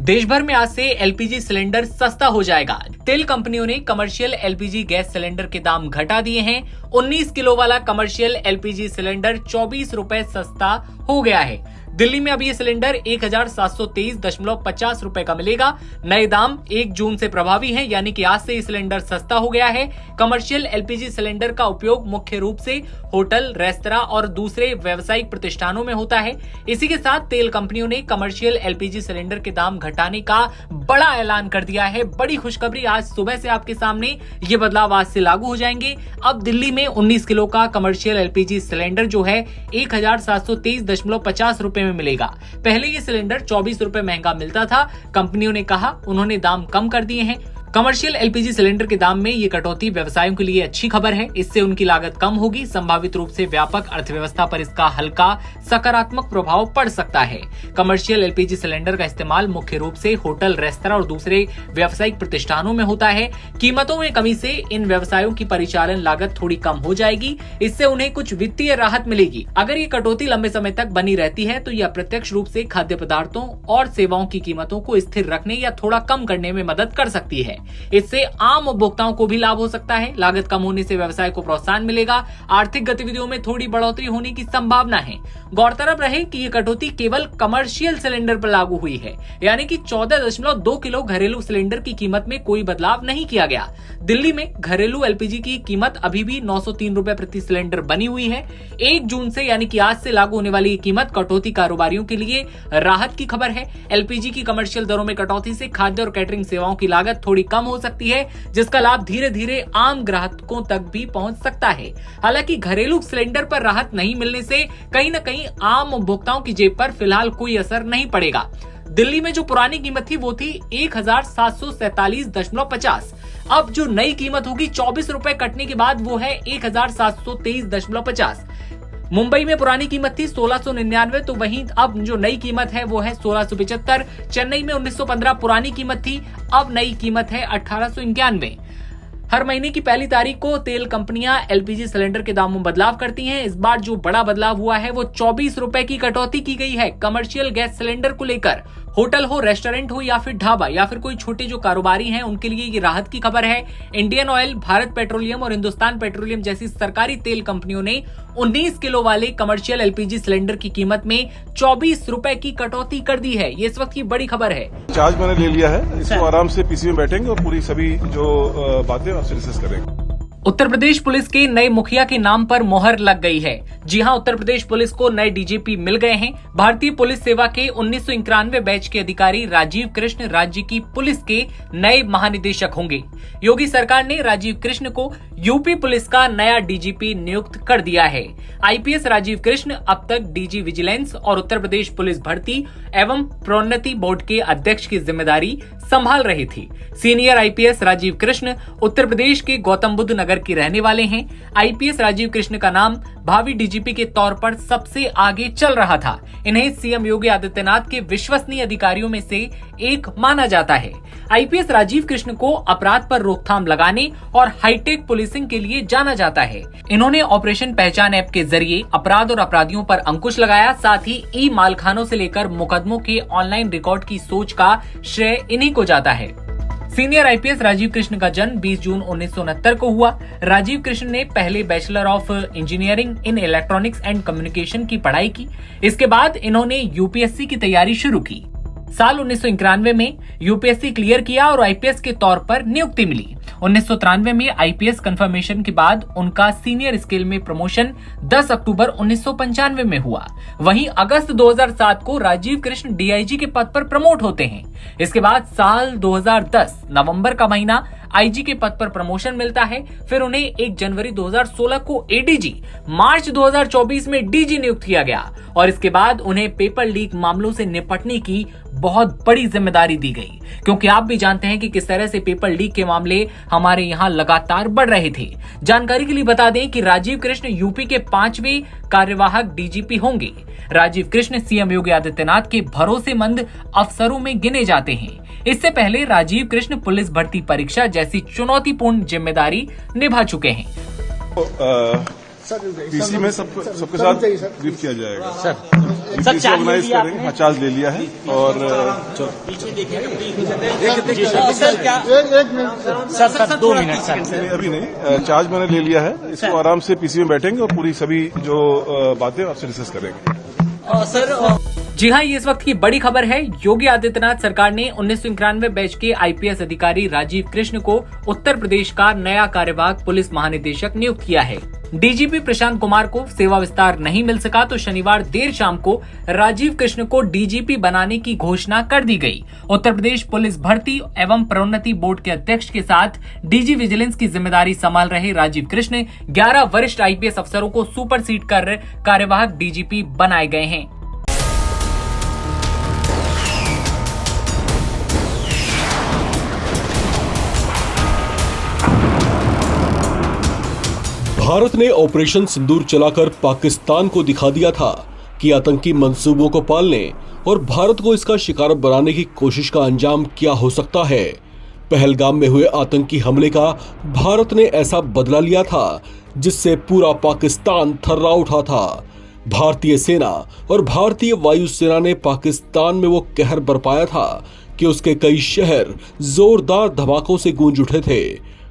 देश भर में आज से एलपीजी सिलेंडर सस्ता हो जाएगा। तेल कंपनियों ने कमर्शियल एलपीजी गैस सिलेंडर के दाम घटा दिए हैं। 19 किलो वाला कमर्शियल एलपीजी सिलेंडर 24 रुपए सस्ता हो गया है। दिल्ली में अब ये सिलेंडर 1723.50 रुपए का मिलेगा। नए दाम 1 जून से प्रभावी हैं, यानी कि आज से ये सिलेंडर सस्ता हो गया है। कमर्शियल एलपीजी सिलेंडर का उपयोग मुख्य रूप से होटल, रेस्तरां और दूसरे व्यावसायिक प्रतिष्ठानों में होता है। इसी के साथ तेल कंपनियों ने कमर्शियल एलपीजी सिलेंडर के दाम घटाने का बड़ा ऐलान कर दिया है। बड़ी खुशखबरी आज सुबह से आपके सामने, ये बदलाव आज से लागू हो जाएंगे। अब दिल्ली में 19 किलो का कमर्शियल एलपीजी सिलेंडर जो है 1723.50 रुपए में मिलेगा। पहले ये सिलेंडर 24 रुपए महंगा मिलता था। कंपनियों ने कहा उन्होंने दाम कम कर दिए हैं। कमर्शियल एलपीजी सिलेंडर के दाम में ये कटौती व्यवसायों के लिए अच्छी खबर है। इससे उनकी लागत कम होगी। संभावित रूप से व्यापक अर्थव्यवस्था पर इसका हल्का सकारात्मक प्रभाव पड़ सकता है। कमर्शियल एलपीजी सिलेंडर का इस्तेमाल मुख्य रूप से होटल, रेस्तरां और दूसरे व्यावसायिक प्रतिष्ठानों में होता है। कीमतों में कमी से इन व्यवसायों की परिचालन लागत थोड़ी कम हो जाएगी। इससे उन्हें कुछ वित्तीय राहत मिलेगी। अगर ये कटौती लंबे समय तक बनी रहती है तो यह अप्रत्यक्ष रूप से खाद्य पदार्थों और सेवाओं की कीमतों को स्थिर रखने या थोड़ा कम करने में मदद कर सकती है। इससे आम उपभोक्ताओं को भी लाभ हो सकता है। लागत कम होने से व्यवसाय को प्रोत्साहन मिलेगा। आर्थिक गतिविधियों में थोड़ी बढ़ोतरी होने की संभावना है। गौरतलब रहे कि ये कटौती केवल कमर्शियल सिलेंडर पर लागू हुई है, यानी कि 14.2 किलो घरेलू सिलेंडर की कीमत में कोई बदलाव नहीं किया गया। दिल्ली में घरेलू एलपीजी की कीमत अभी भी 903 रुपए प्रति सिलेंडर बनी हुई है। 1 जून से यानी कि आज से लागू होने वाली कीमत कटौती कारोबारियों के लिए राहत की खबर है। एलपीजी की कमर्शियल दरों में कटौती से खाद्य और कैटरिंग सेवाओं की लागत थोड़ी कम हो सकती है, जिसका लाभ धीरे धीरे आम ग्राहकों तक भी पहुंच सकता है। हालांकि घरेलू सिलेंडर पर राहत नहीं मिलने से कहीं न कहीं आम उपभोक्ताओं की जेब पर फिलहाल कोई असर नहीं पड़ेगा। दिल्ली में जो पुरानी कीमत थी वो थी 1747.50। अब जो नई कीमत होगी 24 रुपए कटने के बाद वो है 1723.50। मुंबई में पुरानी कीमत थी 1699, तो वहीं अब जो नई कीमत है वो है 1675। चेन्नई में 1915 पुरानी कीमत थी, अब नई कीमत है 1891। हर महीने की पहली तारीख को तेल कंपनियां एलपीजी सिलेंडर के दामों में बदलाव करती हैं। इस बार जो बड़ा बदलाव हुआ है वो 24 रुपए की कटौती की गई है कमर्शियल गैस सिलेंडर को लेकर। होटल हो, रेस्टोरेंट हो या फिर ढाबा या फिर कोई छोटे जो कारोबारी हैं उनके लिए ये राहत की खबर है। इंडियन ऑयल, भारत पेट्रोलियम और हिंदुस्तान पेट्रोलियम जैसी सरकारी तेल कंपनियों ने 19 किलो वाले कमर्शियल एलपीजी सिलेंडर की कीमत में 24 रुपए की कटौती कर दी है। ये इस वक्त की बड़ी खबर है। चार्ज मैंने ले लिया है, इसको आराम से पीसी में बैठेंगे और पूरी सभी जो बातें आपसे डिस्कस करेंगे। उत्तर प्रदेश पुलिस के नए मुखिया के नाम पर मोहर लग गई है। जी हां, उत्तर प्रदेश पुलिस को नए डीजीपी मिल गए हैं। भारतीय पुलिस सेवा के 1991 बैच के अधिकारी राजीव कृष्ण राज्य की पुलिस के नए महानिदेशक होंगे। योगी सरकार ने राजीव कृष्ण को यूपी पुलिस का नया डीजीपी नियुक्त कर दिया है। आईपीएस राजीव कृष्ण अब तक डीजी विजिलेंस और उत्तर प्रदेश पुलिस भर्ती एवं प्रोन्नति बोर्ड के अध्यक्ष की जिम्मेदारी संभाल रही थी। सीनियर आईपीएस राजीव कृष्ण उत्तर प्रदेश के गौतम बुद्ध नगर के रहने वाले हैं। आईपीएस राजीव कृष्ण का नाम भावी डीजीपी के तौर पर सबसे आगे चल रहा था। इन्हें सीएम योगी आदित्यनाथ के विश्वसनीय अधिकारियों में से एक माना जाता है। आईपीएस राजीव कृष्ण को अपराध पर रोकथाम लगाने और हाईटेक पुलिसिंग के लिए जाना जाता है। इन्होंने ऑपरेशन पहचान ऐप के जरिए अपराध और अपराधियों पर अंकुश लगाया। साथ ही ई मालखानों से लेकर मुकदमों के ऑनलाइन रिकॉर्ड की सोच का श्रेय इन्हीं को जाता है। सीनियर आईपीएस राजीव कृष्ण का जन्म 20 जून 1969 को हुआ। राजीव कृष्ण ने पहले bachelor of engineering in electronics and communication की पढ़ाई की। इसके बाद इन्होंने यूपीएससी की तैयारी शुरू की। साल 1991 में यूपीएससी क्लियर किया और आईपीएस के तौर पर नियुक्ति मिली। 1993 में आईपीएस कंफर्मेशन के बाद उनका सीनियर स्केल में प्रमोशन 10 अक्टूबर 1995 में हुआ। वहीं अगस्त 2007 को राजीव कृष्ण डीआईजी के पद पर प्रमोट होते हैं। इसके बाद साल 2010 नवंबर का महीना आईजी के पद पर प्रमोशन मिलता है। फिर उन्हें 1 जनवरी 2016 को एडीजी, मार्च 2024 में डीजी नियुक्त किया गया और इसके बाद उन्हें पेपर लीक मामलों से निपटने की बहुत बड़ी जिम्मेदारी दी गई, क्योंकि आप भी जानते हैं कि किस तरह से पेपर लीक के मामले हमारे यहाँ लगातार बढ़ रहे थे। जानकारी के लिए बता दें कि राजीव कृष्ण यूपी के 5वें कार्यवाहक डीजीपी होंगे। राजीव कृष्ण सीएम योगी आदित्यनाथ के भरोसेमंद अफसरों में गिने जाते हैं। इससे पहले राजीव कृष्ण पुलिस भर्ती परीक्षा जैसी चुनौतीपूर्ण जिम्मेदारी निभा चुके हैं। पीसी में सबके साथ ब्रीफ किया जाएगा। सर पीसी ऑर्गेनाइज करेंगे। हाँ, चार्ज ले लिया है और सर क्या सर 2 मिनट सर अभी नहीं, चार्ज मैंने ले लिया है। इसको आराम से पीसी में बैठेंगे और पूरी सभी जो बातें आपसे डिस्कस करेंगे। सर जी हाँ, ये इस वक्त की बड़ी खबर है। योगी आदित्यनाथ सरकार ने 1991 बैच के आईपीएस अधिकारी राजीव कृष्ण को उत्तर प्रदेश का नया कार्यवाहक पुलिस महानिदेशक नियुक्त किया है। डीजीपी प्रशांत कुमार को सेवा विस्तार नहीं मिल सका तो शनिवार देर शाम को राजीव कृष्ण को डीजीपी बनाने की घोषणा कर दी गई। उत्तर प्रदेश पुलिस भर्ती एवं प्रोन्नति बोर्ड के अध्यक्ष के साथ डीजी विजिलेंस की जिम्मेदारी संभाल रहे राजीव कृष्ण 11 वरिष्ठ आईपीएस अफसरों को सुपरसीड कर कार्यवाहक डीजीपी बनाए गए हैं। भारत ने ऑपरेशन सिंदूर चलाकर पाकिस्तान को दिखा दिया था कि आतंकी मंसूबों को पालने और भारत को इसका शिकार बनाने की कोशिश का अंजाम क्या हो सकता है। पहलगाम में हुए आतंकी हमले का भारत ने ऐसा बदला लिया था जिससे पूरा पाकिस्तान थर्रा उठा था। भारतीय सेना और भारतीय वायुसेना ने पाकिस्तान में वो कहर बरपाया था कि उसके कई शहर जोरदार धमाकों से गूंज उठे थे।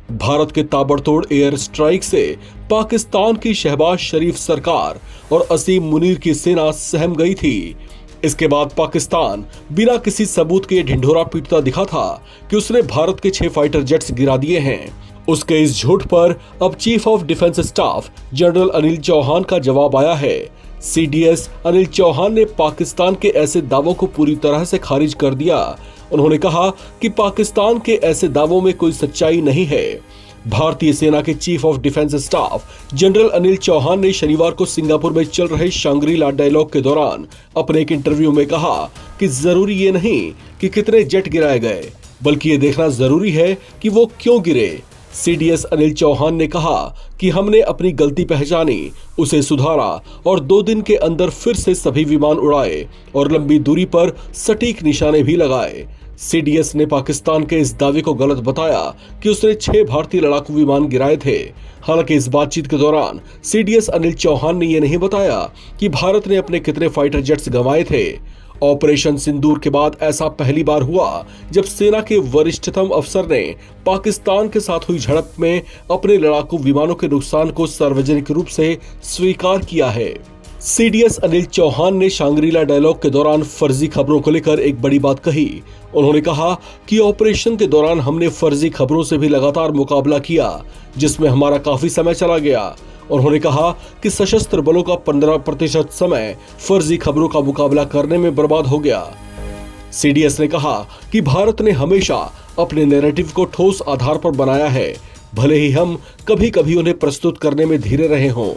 भारत के ताबड़तोड़ एयर स्ट्राइक से पाकिस्तान की शहबाज शरीफ सरकार और असीम मुनीर की सेना सहम गई थी। इसके बाद पाकिस्तान बिना किसी सबूत के ढिंढोरा पीटता दिखा था कि उसने भारत के 6 फाइटर जेट्स गिरा दिए हैं। उसके इस झूठ पर अब chief of defence staff general Anil Chauhan का जवाब आया है। सीडीएस अनिल चौहान ने पाकिस्तान के ऐसे दावों को पूरी तरह से खारिज कर दिया। उन्होंने कहा कि पाकिस्तान के ऐसे दावों में कोई सच्चाई नहीं है। भारतीय सेना के chief of defence staff general Anil Chauhan ने शनिवार को सिंगापुर में चल रहे शांग्री-ला डायलॉग के दौरान अपने एक इंटरव्यू में कहा कि जरूरी ये नहीं कि कितने जेट गिराए गए, बल्कि ये देखना जरूरी है कि वो क्यों गिरे। सीडीएस अनिल चौहान ने कहा कि हमने अपनी गलती पहचानी, उसे सुधारा और 2 दिन के अंदर फिर से सभी विमान उड़ाए और लंबी दूरी पर सटीक निशाने भी लगाए। सीडीएस ने पाकिस्तान के इस दावे को गलत बताया कि उसने 6 भारतीय लड़ाकू विमान गिराए थे। हालांकि इस बातचीत के दौरान सीडीएस अनिल चौहान ने यह नहीं बताया कि भारत ने अपने कितने फाइटर जेट्स गंवाए थे। ऑपरेशन सिंदूर के बाद ऐसा पहली बार हुआ जब सेना के वरिष्ठतम अफसर ने पाकिस्तान के साथ हुई झड़प में अपने लड़ाकू विमानों के नुकसान को सार्वजनिक रूप से स्वीकार किया है। सीडीएस अनिल चौहान ने शांग्री-ला डायलॉग के दौरान फर्जी खबरों को लेकर एक बड़ी बात कही। उन्होंने कहा कि ऑपरेशन के दौरान हमने फर्जी खबरों से भी लगातार मुकाबला किया, जिसमें हमारा काफी समय चला गया। उन्होंने कहा कि सशस्त्र बलों का 15% समय फर्जी खबरों का मुकाबला करने में बर्बाद हो गया। सीडीएस ने कहा कि भारत ने हमेशा अपने नैरेटिव को ठोस आधार पर बनाया है, भले ही हम कभी कभी उन्हें प्रस्तुत करने में धीरे रहे हों।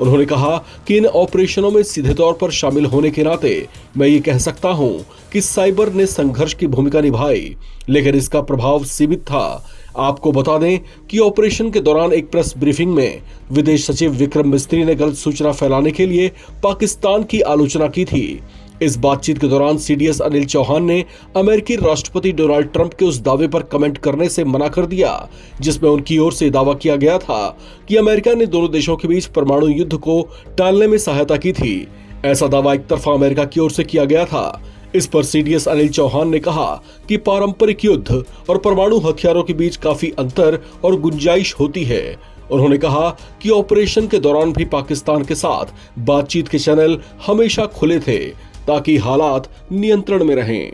उन्होंने कहा कि इन ऑपरेशनों में सीधे तौर पर शामिल होने के नाते मैं ये कह सकता हूं कि साइबर ने संघर्ष की भूमिका निभाई, लेकिन इसका प्रभाव सीमित था। आपको बता दें कि ऑपरेशन के दौरान एक प्रेस ब्रीफिंग में विदेश सचिव विक्रम मिस्त्री ने गलत सूचना फैलाने के लिए पाकिस्तान की आलोचना की थी। इस बातचीत के दौरान सीडीएस अनिल चौहान ने अमेरिकी राष्ट्रपति डोनाल्ड ट्रंप के उस दावे पर कमेंट करने से मना कर दिया जिसमें उनकी ओर से दावा किया गया था कि अमेरिका ने दोनों देशों के बीच परमाणु युद्ध को टालने में सहायता की थी। ऐसा दावा एक तरफा अमेरिका की ओर से किया गया था। इस पर सीडीएस अनिल चौहान ने कहा कि पारंपरिक युद्ध और परमाणु हथियारों के बीच काफी अंतर और गुंजाइश होती है। उन्होंने कहा कि ऑपरेशन के दौरान भी पाकिस्तान के साथ बातचीत के चैनल हमेशा खुले थे ताकि हालात नियंत्रण में रहें।